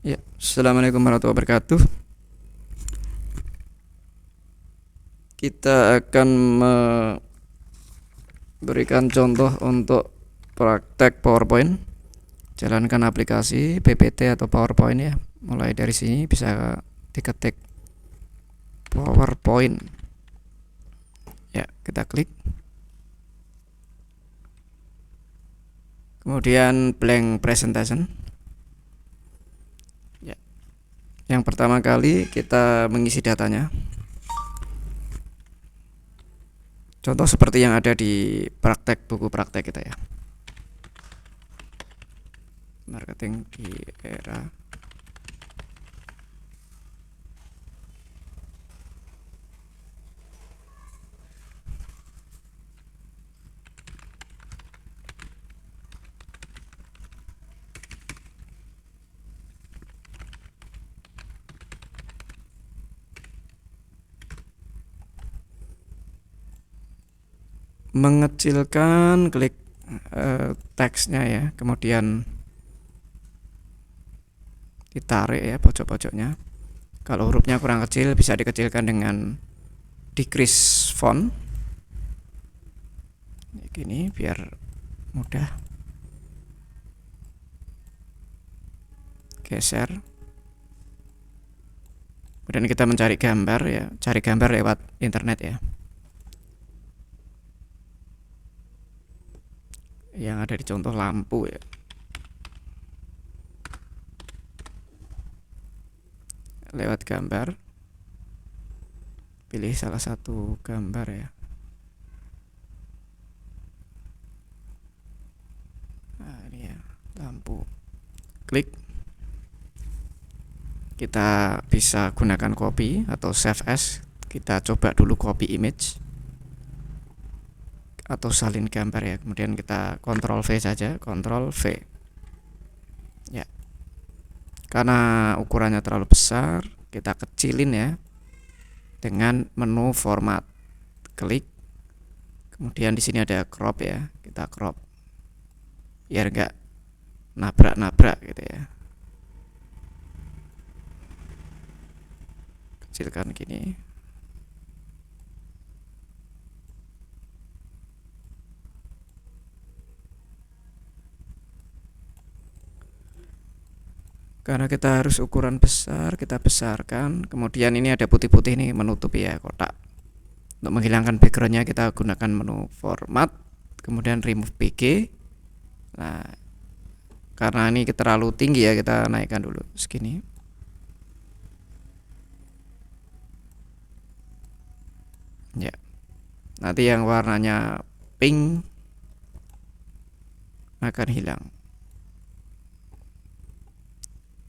Ya, assalamualaikum warahmatullahi wabarakatuh. Kita akan memberikan contoh untuk praktek PowerPoint. Jalankan aplikasi PPT atau PowerPoint ya. Mulai dari sini bisa diketik PowerPoint. Ya, kita klik. Kemudian blank presentation. Ya. Yang pertama kali kita mengisi datanya. Contoh seperti yang ada di buku praktek kita ya. Marketing di era mengecilkan, klik teksnya ya, kemudian ditarik ya pojok-pojoknya. Kalau hurufnya kurang kecil bisa dikecilkan dengan decrease font gini biar mudah. Geser. Kemudian kita mencari gambar ya, cari gambar lewat internet ya. Yang ada di contoh lampu ya. Lewat gambar, pilih salah satu gambar ya. Nah, ini ya, lampu. Klik. Kita bisa gunakan copy atau save as. Kita coba dulu copy image atau salin gambar ya. Kemudian kita Ctrl V saja, Ctrl V. Ya. Karena ukurannya terlalu besar, kita kecilin ya dengan menu format. Klik. Kemudian di sini ada crop ya, kita crop biar enggak nabrak-nabrak gitu ya. Kecilkan gini. Karena kita harus ukuran besar, kita besarkan. Kemudian ini ada putih-putih nih menutupi ya kotak. Untuk menghilangkan backgroundnya kita gunakan menu format, kemudian remove PG. Nah, karena ini terlalu tinggi ya, kita naikkan dulu segini. Ya. Nanti yang warnanya pink akan hilang.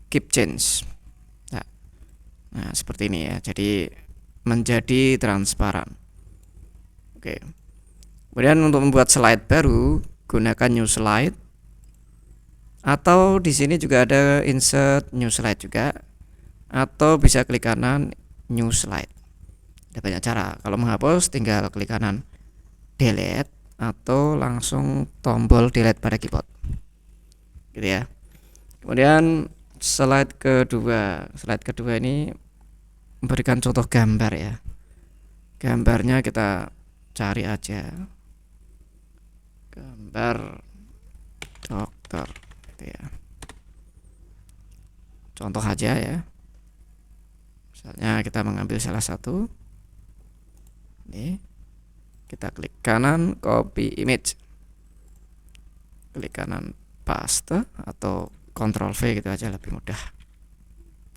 Keep change. Nah, seperti ini ya. Jadi menjadi transparan. Oke. Kemudian untuk membuat slide baru, gunakan new slide. Atau di sini juga ada insert new slide juga. Atau bisa klik kanan new slide. Ada banyak cara. Kalau menghapus tinggal klik kanan delete atau langsung tombol delete pada keyboard. Gitu ya. Kemudian slide kedua ini memberikan contoh gambar ya. Gambarnya kita cari aja gambar dokter gitu ya. Contoh aja ya. Misalnya kita mengambil salah satu. Ini kita klik kanan copy image. Klik kanan paste atau Ctrl V gitu aja lebih mudah.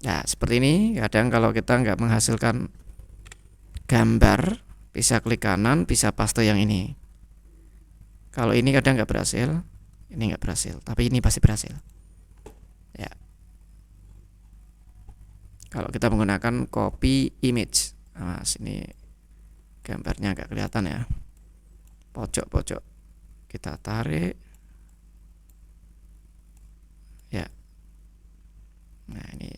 Nah, seperti ini. Kadang kalau kita nggak menghasilkan gambar, bisa klik kanan, bisa paste yang ini. Kalau ini kadang nggak berhasil, ini nggak berhasil, tapi ini pasti berhasil. Ya. Kalau kita menggunakan copy image, nah sini gambarnya nggak kelihatan ya. Pojok-pojok kita tarik. Ya. Nah ini.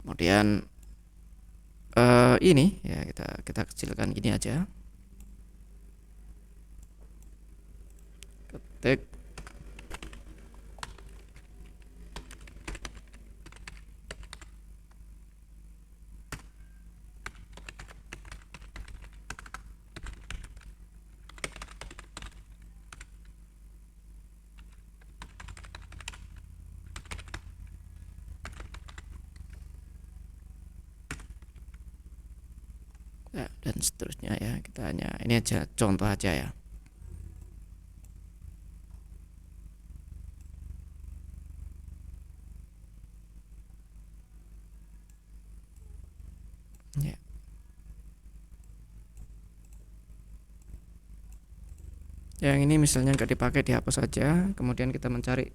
Kemudian ini ya kita kecilkan gini aja. Ketik dan seterusnya ya. Kita hanya ini aja contoh aja ya. Ya. Yang ini misalnya nggak dipakai, dihapus saja. Kemudian kita mencari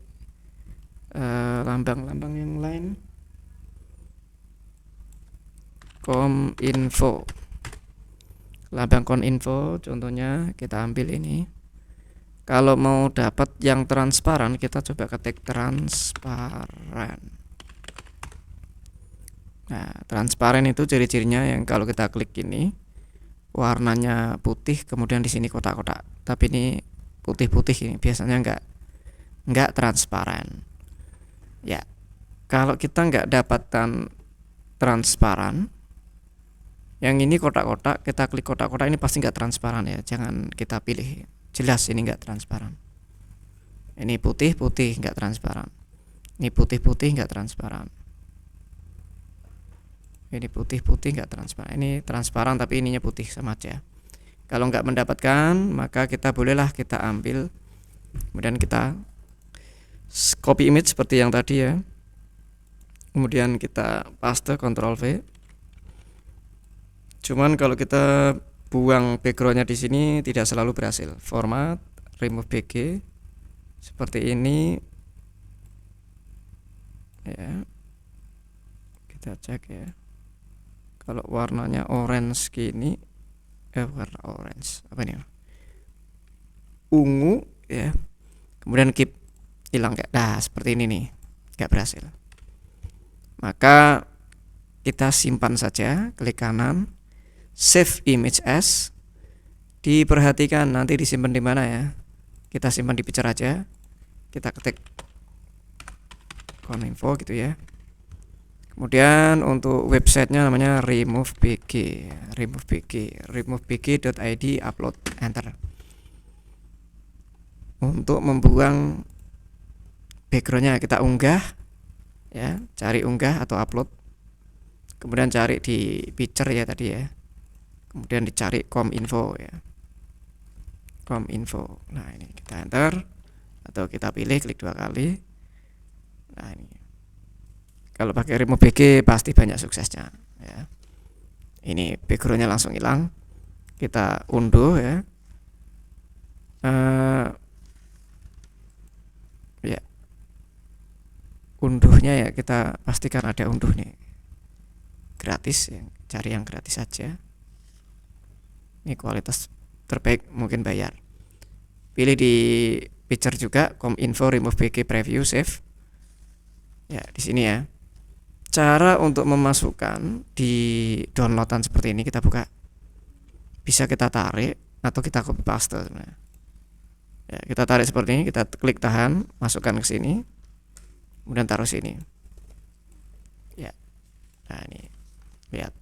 lambang-lambang yang lain. Kominfo, lambang kominfo contohnya kita ambil ini. Kalau mau dapat yang transparan, kita coba ketik transparan. Nah, transparan itu ciri-cirinya yang kalau kita klik ini warnanya putih, kemudian di sini kotak-kotak. Tapi ini putih-putih, ini biasanya nggak transparan. Ya, kalau kita nggak dapatkan transparan, yang ini kotak-kotak, kita klik kotak-kotak ini pasti nggak transparan ya. Jangan kita pilih, jelas ini nggak transparan. Ini putih-putih nggak transparan. Ini putih-putih nggak transparan. Ini putih-putih nggak transparan. Ini transparan tapi ininya putih, sama aja. Kalau nggak mendapatkan, maka kita bolehlah kita ambil, kemudian kita copy image seperti yang tadi ya. Kemudian kita paste, Ctrl V. Cuman kalau kita buang backgroundnya di sini tidak selalu berhasil. Format, remove BG seperti ini ya. Kita cek ya. Kalau warnanya orange gini, warna orange apa ini? Ungu ya. Kemudian keep, hilang kayak. Nah, seperti ini nih. Nggak berhasil. Maka kita simpan saja, klik kanan, save image as. Diperhatikan nanti disimpan di mana ya. Kita simpan di picture aja. Kita ketik kominfo gitu ya. Kemudian untuk websitenya namanya removebg, removebg.id, upload, enter. Untuk membuang backgroundnya kita unggah ya, cari unggah atau upload, kemudian cari di picture ya tadi ya, kemudian dicari kominfo ya, kominfo. Nah ini kita enter atau kita pilih, klik 2 kali. Nah ini kalau pakai remove BG pasti banyak suksesnya ya. Ini backgroundnya langsung hilang. Kita unduh ya. Ya, unduhnya ya kita pastikan ada unduh nih, gratis ya, cari yang gratis saja. Ini kualitas terbaik, mungkin bayar. Pilih di picture juga, kominfo remove BG preview save ya, di sini ya. Cara untuk memasukkan di downloadan seperti ini, kita buka, bisa kita tarik atau kita copy paste sebenarnya. Ya, kita tarik seperti ini, kita klik tahan, masukkan ke sini, kemudian taruh sini. Ya, nah ini lihat.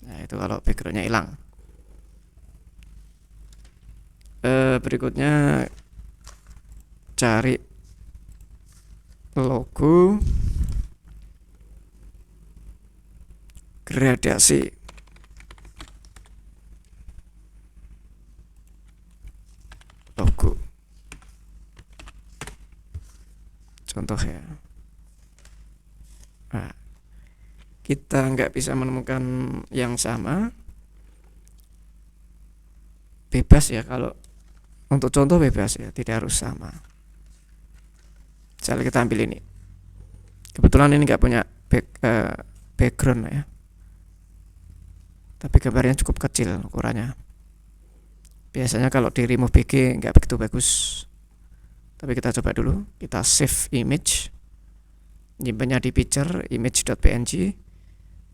Nah itu kalau backgroundnya hilang. Berikutnya cari logo, gradasi, logo, contoh ya. Nah, kita nggak bisa menemukan yang sama, bebas ya, kalau untuk contoh bebas ya, tidak harus sama. Misalnya kita ambil ini, kebetulan ini nggak punya background ya, tapi gambarnya cukup kecil ukurannya. Biasanya kalau di remove BG nggak begitu bagus, tapi kita coba dulu. Kita save image, nyimpannya di picture image.png,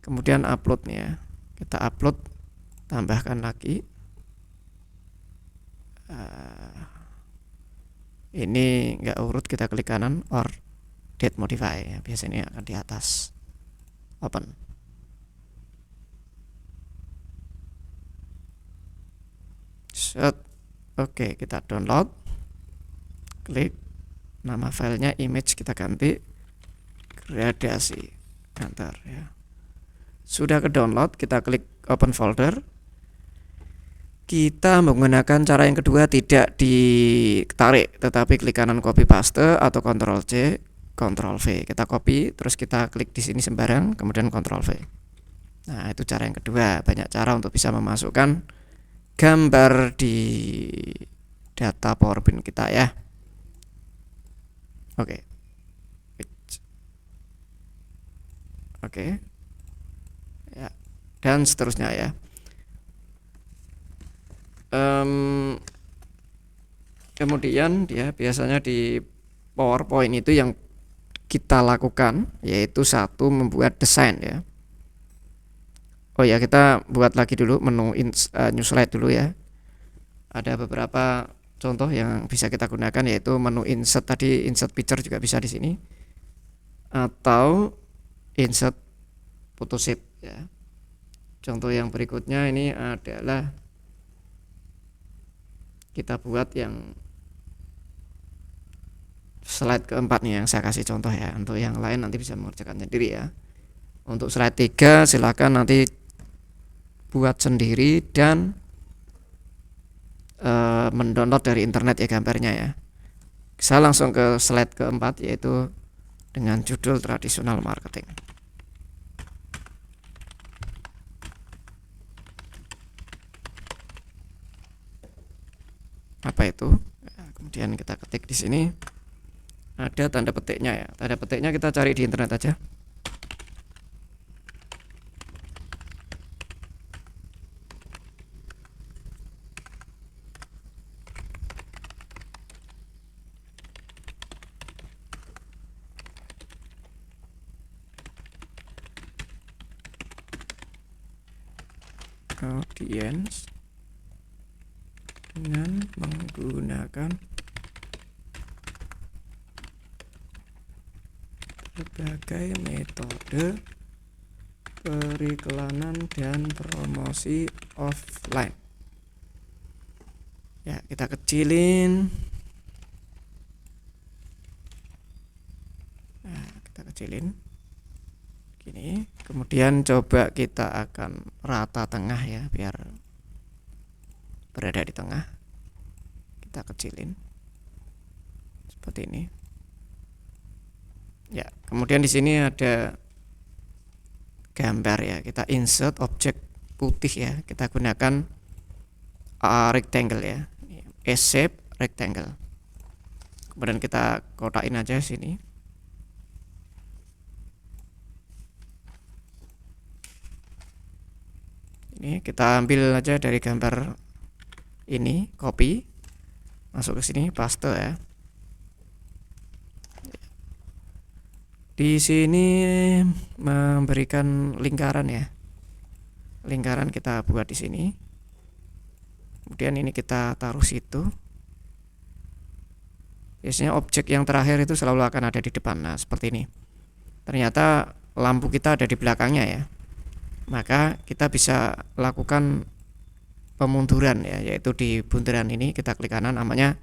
kemudian upload nih ya. Kita upload, tambahkan lagi. Ini nggak urut, kita klik kanan or date modify ya, biasanya akan di atas. Open. Set. Oke, kita download, klik, nama filenya image kita ganti gradasi, enter ya. Sudah ke download, kita klik open folder. Kita menggunakan cara yang kedua, tidak ditarik, tetapi klik kanan copy paste atau Ctrl C, Ctrl V. Kita copy, terus kita klik di sini sembarang, kemudian Ctrl V. Nah, itu cara yang kedua. Banyak cara untuk bisa memasukkan gambar di data PowerPoint kita ya. Oke. Oke. Ya. Dan seterusnya ya. Kemudian dia biasanya di PowerPoint itu yang kita lakukan yaitu satu, membuat desain ya. Oh ya, kita buat lagi dulu menu new slide dulu ya. Ada beberapa contoh yang bisa kita gunakan, yaitu menu insert tadi, insert picture juga bisa di sini, atau insert photo shape ya. Contoh yang berikutnya ini adalah kita buat yang slide keempat nih yang saya kasih contoh ya. Untuk yang lain nanti bisa mengerjakan sendiri ya. Untuk slide 3 silakan nanti buat sendiri dan mendownload dari internet ya gambarnya ya. Saya langsung ke slide keempat, yaitu dengan judul tradisional marketing. Apa itu? Nah, kemudian kita ketik di sini, ada tanda petiknya ya. Tanda petiknya kita cari di internet aja. Audience dengan menggunakan berbagai metode periklanan dan promosi offline. Ya, kita kecilin. Nah, kita kecilin gini. Kemudian coba kita akan rata tengah ya, biar berada di tengah. Kita kecilin seperti ini. Ya, kemudian di sini ada gambar ya. Kita insert objek putih ya. Kita gunakan rectangle ya. S-shape rectangle. Kemudian kita kotakin aja sini. Ini kita ambil aja dari gambar ini, copy, masuk ke sini, paste ya. Di sini memberikan lingkaran ya. Lingkaran kita buat di sini. Kemudian ini kita taruh situ. Biasanya objek yang terakhir itu selalu akan ada di depan. Nah, seperti ini. Ternyata lampu kita ada di belakangnya ya. Maka kita bisa lakukan pemunduran ya, yaitu di bundaran ini kita klik kanan, namanya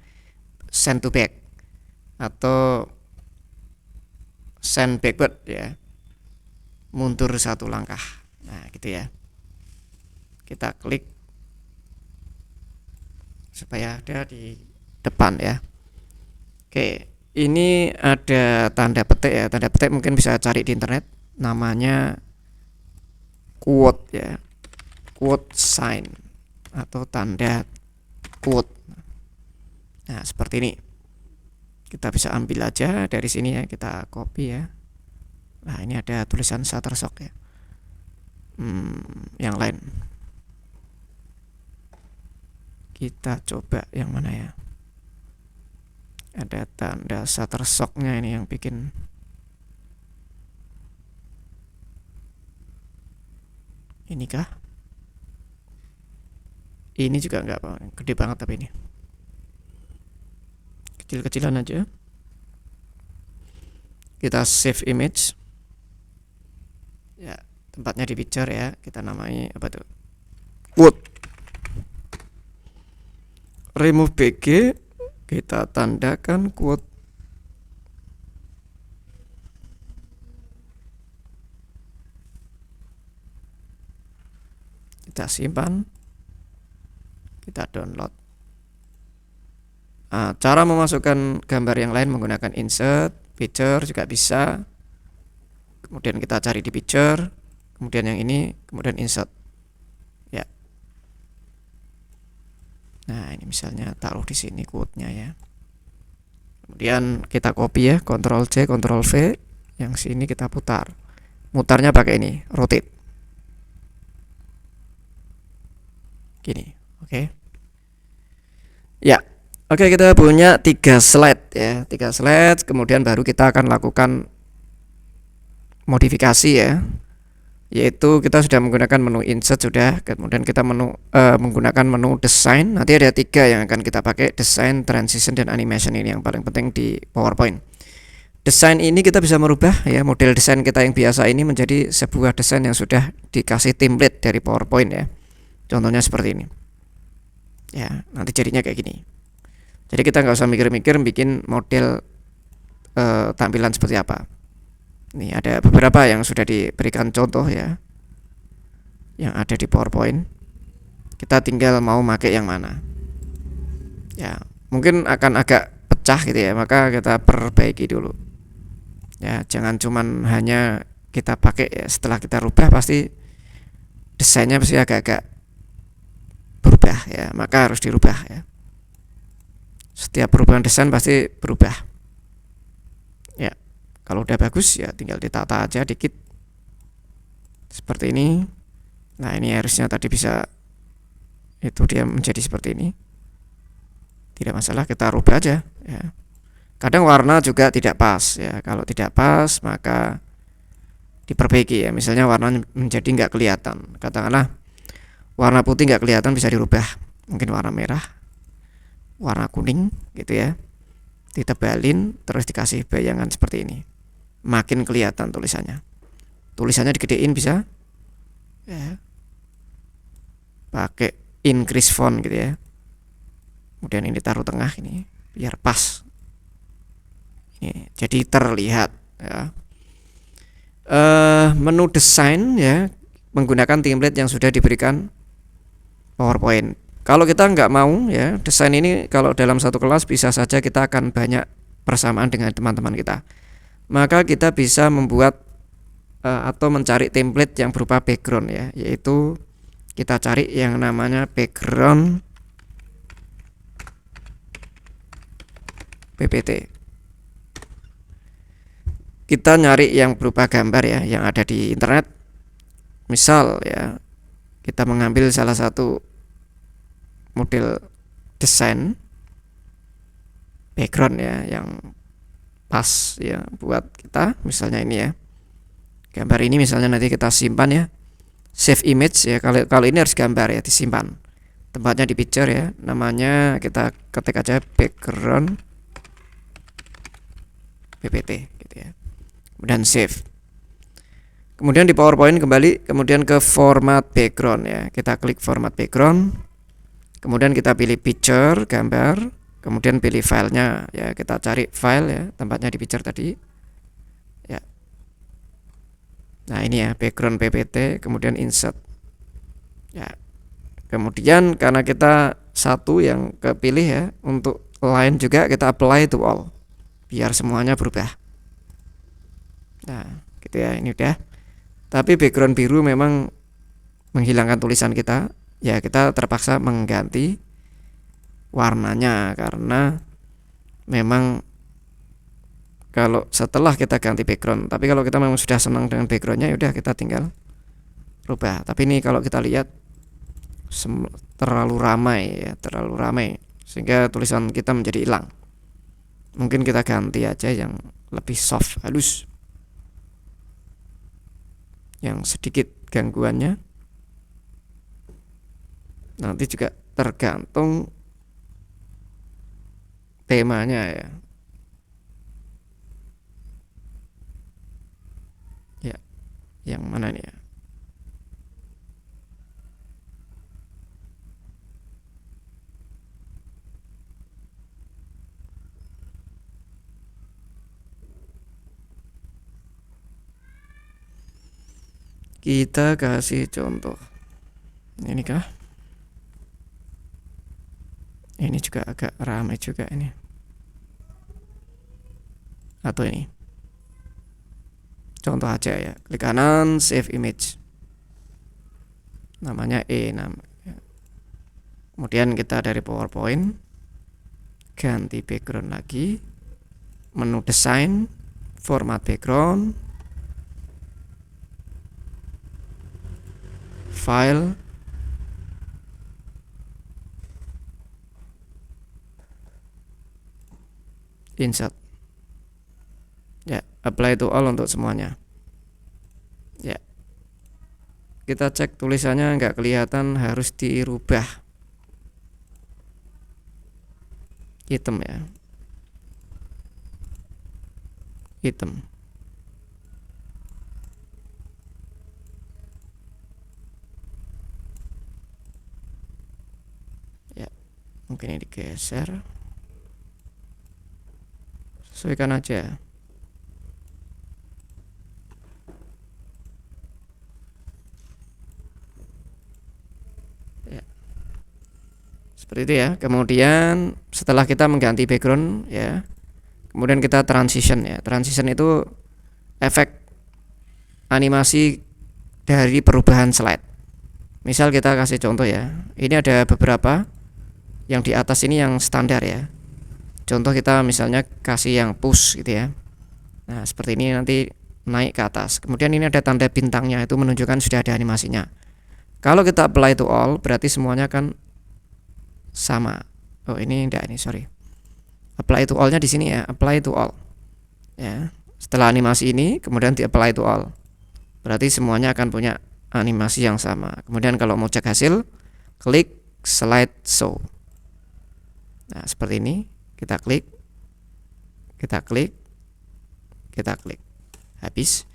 send to back atau send backward ya, mundur satu langkah. Nah, gitu ya. Kita klik supaya ada di depan ya. Oke, ini ada tanda petik ya. Tanda petik mungkin bisa cari di internet, namanya quote ya, quote sign atau tanda quote. Nah, seperti ini. Kita bisa ambil aja dari sini ya, kita copy ya. Nah, ini ada tulisan Shutterstock ya. Yang lain. Kita coba yang mana ya? Ada tanda Shutterstock-nya ini yang bikin. Inikah? Ini juga enggak gede banget, tapi ini kecil-kecilan aja. Kita save image ya, tempatnya di picture ya. Kita namai apa tuh, quote. Remove BG, kita tandakan quote. kita simpan, kita download. Nah, cara memasukkan gambar yang lain menggunakan insert, picture juga bisa. Kemudian kita cari di picture, kemudian yang ini, kemudian insert. Ya. Nah, ini misalnya taruh di sini quote-nya ya. Kemudian kita copy ya, Ctrl C, Ctrl V. Yang sini kita putar. Mutarnya pakai ini, rotate. Gini, oke. Ya. Oke, kita punya 3 slide ya, 3 slide. Kemudian baru kita akan lakukan modifikasi ya, yaitu kita sudah menggunakan menu insert sudah, kemudian kita menggunakan menu design. Nanti ada 3 yang akan kita pakai, design, transition, dan animation. Ini yang paling penting di PowerPoint. Desain ini kita bisa merubah ya, model desain kita yang biasa ini menjadi sebuah desain yang sudah dikasih template dari PowerPoint ya. Contohnya seperti ini. Ya, nanti jadinya kayak gini. Jadi kita nggak usah mikir-mikir bikin model tampilan seperti apa. Nih ada beberapa yang sudah diberikan contoh ya, yang ada di PowerPoint. Kita tinggal mau pakai yang mana. Ya, mungkin akan agak pecah gitu ya, maka kita perbaiki dulu. Ya, jangan cuman hanya kita pakai ya, setelah kita rubah pasti desainnya pasti agak-agak berubah ya, maka harus dirubah ya. Setiap perubahan desain pasti berubah. Ya, kalau udah bagus ya tinggal ditata aja dikit seperti ini. Nah, ini harusnya tadi bisa itu dia menjadi seperti ini. Tidak masalah, kita rubah aja ya. Kadang warna juga tidak pas ya. Kalau tidak pas maka diperbaiki ya. Misalnya warna menjadi nggak kelihatan. Katakanlah warna putih nggak kelihatan, bisa dirubah. Mungkin warna merah, warna kuning gitu ya. Ditebalin terus dikasih bayangan seperti ini. Makin kelihatan tulisannya. Tulisannya digedein bisa. Ya. Pakai increase font gitu ya. Kemudian ini taruh tengah ini biar pas. Ini jadi terlihat ya. Menu desain ya, menggunakan template yang sudah diberikan PowerPoint. Kalau kita nggak mau ya, desain ini kalau dalam satu kelas bisa saja kita akan banyak persamaan dengan teman-teman kita. Maka kita bisa membuat atau mencari template yang berupa background ya, yaitu kita cari yang namanya background PPT. Kita nyari yang berupa gambar ya, yang ada di internet. Misal ya, kita mengambil salah satu model desain background ya yang pas ya buat kita, misalnya ini ya. Gambar ini misalnya nanti kita simpan ya. Save image ya, kalau ini harus gambar ya, disimpan. Tempatnya di picture ya, namanya kita ketik aja background PPT gitu ya. Kemudian save. Kemudian di PowerPoint kembali, kemudian ke format background ya. Kita klik format background. Kemudian kita pilih picture, gambar, kemudian pilih filenya ya, kita cari file ya, tempatnya di picture tadi. Ya. Nah, ini ya background PPT, kemudian insert. Ya. Kemudian karena kita satu yang kepilih ya, untuk line juga kita apply to all. Biar semuanya berubah. Nah, gitu ya, ini udah. Tapi background biru memang menghilangkan tulisan kita. Ya, kita terpaksa mengganti warnanya karena memang kalau setelah kita ganti background, tapi kalau kita memang sudah senang dengan backgroundnya, ya udah kita tinggal rubah. Tapi ini kalau kita lihat terlalu ramai ya, terlalu ramai sehingga tulisan kita menjadi hilang. Mungkin kita ganti aja yang lebih soft, halus, yang sedikit gangguannya. Nanti juga tergantung temanya ya. Ya, yang mana nih ya? Kita kasih contoh. Ini kah? Ini juga agak ramai juga ini. Atau ini. Contoh aja ya. Klik kanan, save image. Namanya Kemudian kita dari PowerPoint ganti background lagi. Menu desain, format background, file, insert. Ya, apply to all untuk semuanya. Ya. Kita cek tulisannya nggak kelihatan, harus dirubah. Hitam ya. Hitam. Ya, mungkin ini digeser. Sesuaikan aja. Ya. Seperti itu ya. Kemudian setelah kita mengganti background ya, kemudian kita transition ya. Transition itu efek animasi dari perubahan slide. Misal kita kasih contoh ya. Ini ada beberapa. Yang di atas ini yang standar ya. Contoh kita misalnya kasih yang push gitu ya. Nah, seperti ini nanti naik ke atas. Kemudian ini ada tanda bintangnya, itu menunjukkan sudah ada animasinya. Kalau kita apply to all, berarti semuanya kan sama. Oh, ini enggak, ini sorry. Apply to all-nya di sini ya, apply to all. Ya. Setelah animasi ini, kemudian di apply to all. Berarti semuanya akan punya animasi yang sama. Kemudian kalau mau cek hasil, klik slide show. Nah, seperti ini. Kita klik, kita klik, kita klik, habis.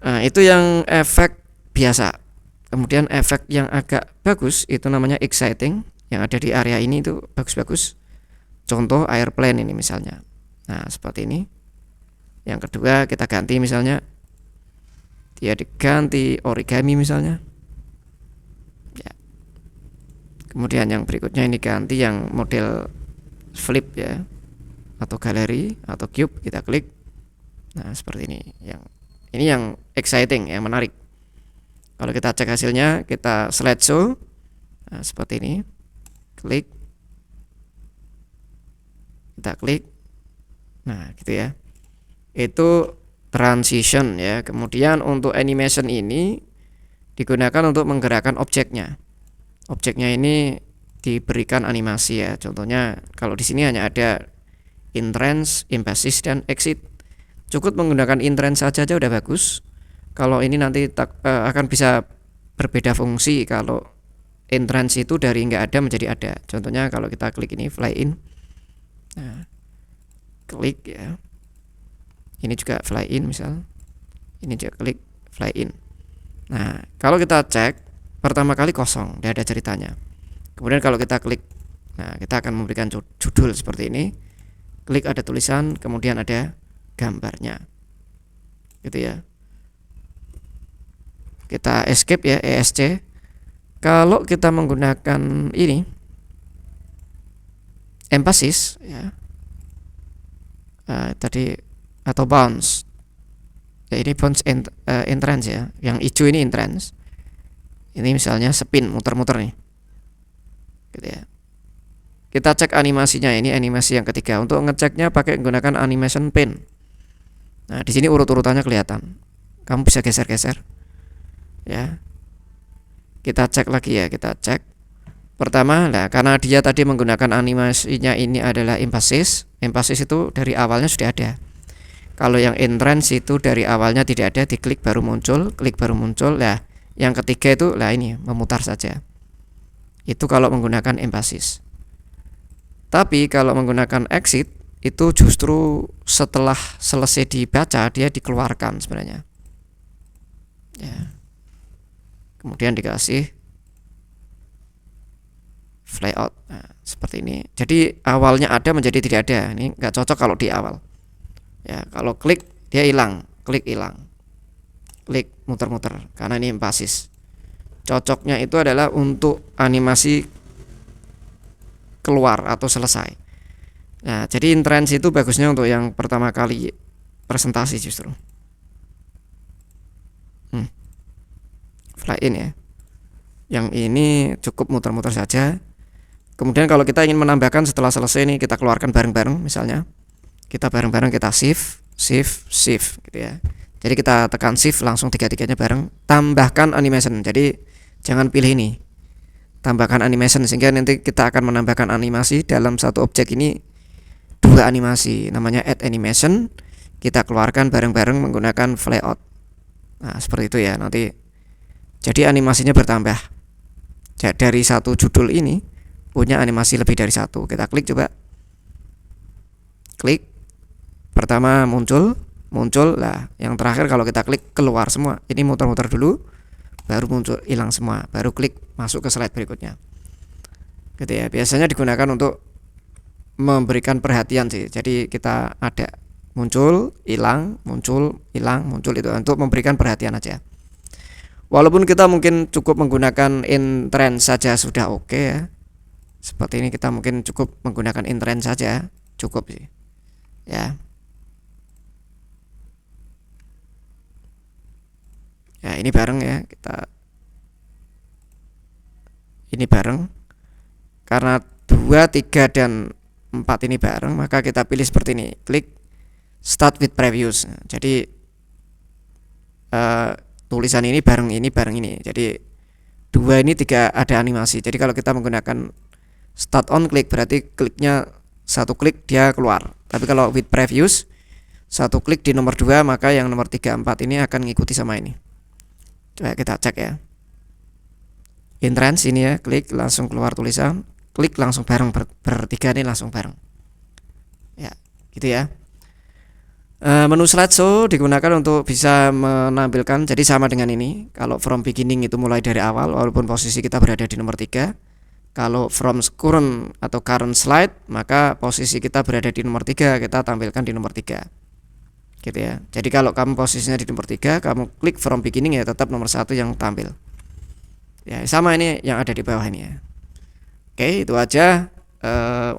Nah, itu yang efek biasa. Kemudian efek yang agak bagus itu namanya exciting. Yang ada di area ini itu bagus-bagus. Contoh airplane ini misalnya. Nah, seperti ini. Yang kedua kita ganti misalnya, dia diganti origami misalnya. Ya. Kemudian yang berikutnya ini ganti yang model flip ya, atau galeri atau cube, kita klik. Nah, seperti ini. Ini yang exciting, yang menarik. Kalau kita cek hasilnya, kita slideshow. Nah, seperti ini. Klik. Kita klik. Nah, gitu ya. Itu transition ya. Kemudian untuk animation ini digunakan untuk menggerakkan objeknya. Objeknya ini diberikan animasi ya. Contohnya kalau di sini hanya ada entrance, emphasis, dan exit. Cukup menggunakan entrance saja udah bagus. Kalau ini nanti akan bisa berbeda fungsi kalau entrance itu dari nggak ada menjadi ada. Contohnya kalau kita klik ini fly in. Nah, klik ya. Ini juga fly in misal. Ini juga klik fly in. Nah, kalau kita cek pertama kali kosong, tidak ada ceritanya. Kemudian kalau kita klik, nah kita akan memberikan judul seperti ini. Klik ada tulisan, kemudian ada gambarnya, gitu ya. Kita escape ya, ESC. Kalau kita menggunakan ini emphasis ya, tadi atau bounce ya, ini bounce entrance ya, yang hijau ini entrance. Ini misalnya spin, muter-muter nih, gitu ya. Kita cek animasinya, ini animasi yang ketiga. Untuk ngeceknya pakai menggunakan animation pen. Nah, di sini urut-urutannya kelihatan. Kamu bisa geser-geser. Ya. Kita cek lagi ya, kita cek. Pertama, nah karena dia tadi menggunakan animasinya ini adalah emphasis. Emphasis itu dari awalnya sudah ada. Kalau yang entrance itu dari awalnya tidak ada, diklik baru muncul, klik baru muncul. Nah, yang ketiga itu lah ini memutar saja. Itu kalau menggunakan emphasis. Tapi kalau menggunakan exit itu justru setelah selesai dibaca dia dikeluarkan sebenarnya. Ya. Kemudian dikasih flyout. Nah, seperti ini. Jadi awalnya ada menjadi tidak ada. Ini nggak cocok kalau di awal. Ya, kalau klik dia hilang, klik hilang. Klik muter-muter karena ini emphasis. cocoknya itu adalah untuk animasi keluar atau selesai. Nah, jadi in trends itu bagusnya untuk yang pertama kali presentasi justru. Fly in ya. Yang ini cukup muter-muter saja. Kemudian kalau kita ingin menambahkan setelah selesai ini kita keluarkan bareng-bareng misalnya. Kita bareng-bareng kita shift gitu ya. Jadi kita tekan shift langsung tiga-tiganya bareng, tambahkan animation. Jadi jangan pilih ini. Tambahkan animation sehingga nanti kita akan menambahkan animasi dalam satu objek ini, dua animasi, namanya add animation. Kita keluarkan bareng-bareng menggunakan flyout. Nah, seperti itu ya nanti. Jadi animasinya bertambah. Jadi dari satu judul ini punya animasi lebih dari satu. Kita klik coba. Klik. Pertama muncul. Lah, yang terakhir kalau kita klik keluar semua. Ini muter-muter dulu, baru muncul, hilang semua, baru klik masuk ke slide berikutnya. Gitu ya. Biasanya digunakan untuk memberikan perhatian sih. Jadi kita ada muncul, hilang, muncul itu untuk memberikan perhatian aja. Walaupun kita mungkin cukup menggunakan in trend saja sudah oke ya. Seperti ini kita mungkin cukup menggunakan in trend saja, cukup sih. Ya. Ya, ini bareng ya, ini bareng. Karena 2, 3 dan 4 ini bareng, maka kita pilih seperti ini. Klik start with previews. Jadi tulisan ini bareng ini. Jadi 2 ini 3 ada animasi. Jadi kalau kita menggunakan start on click berarti kliknya satu klik dia keluar. Tapi kalau with previews satu klik di nomor 2 maka yang nomor 3, 4 ini akan ngikuti sama ini. Coba kita cek ya. In trends ini ya, klik langsung keluar tulisan, klik langsung bareng bertiga ini langsung bareng. Ya, gitu ya. Menu slideshow digunakan untuk bisa menampilkan, jadi sama dengan ini. Kalau from beginning itu mulai dari awal walaupun posisi kita berada di nomor 3. Kalau from current atau current slide maka posisi kita berada di nomor 3, kita tampilkan di nomor 3. Gitu ya. Jadi kalau kamu posisinya di nomor 3, kamu klik from beginning ya tetap nomor 1 yang tampil. Ya, sama ini yang ada di bawah ini ya. Oke, itu aja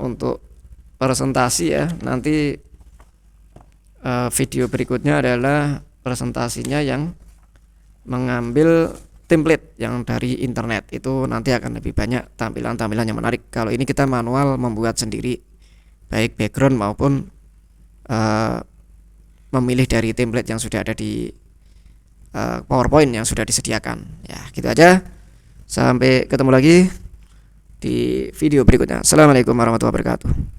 untuk presentasi ya. Nanti video berikutnya adalah presentasinya yang mengambil template yang dari internet. Itu nanti akan lebih banyak tampilan-tampilan yang menarik. Kalau ini kita manual membuat sendiri, baik background maupun memilih dari template yang sudah ada di PowerPoint yang sudah disediakan. Ya, gitu aja. Sampai ketemu lagi di video berikutnya. Assalamualaikum warahmatullahi wabarakatuh.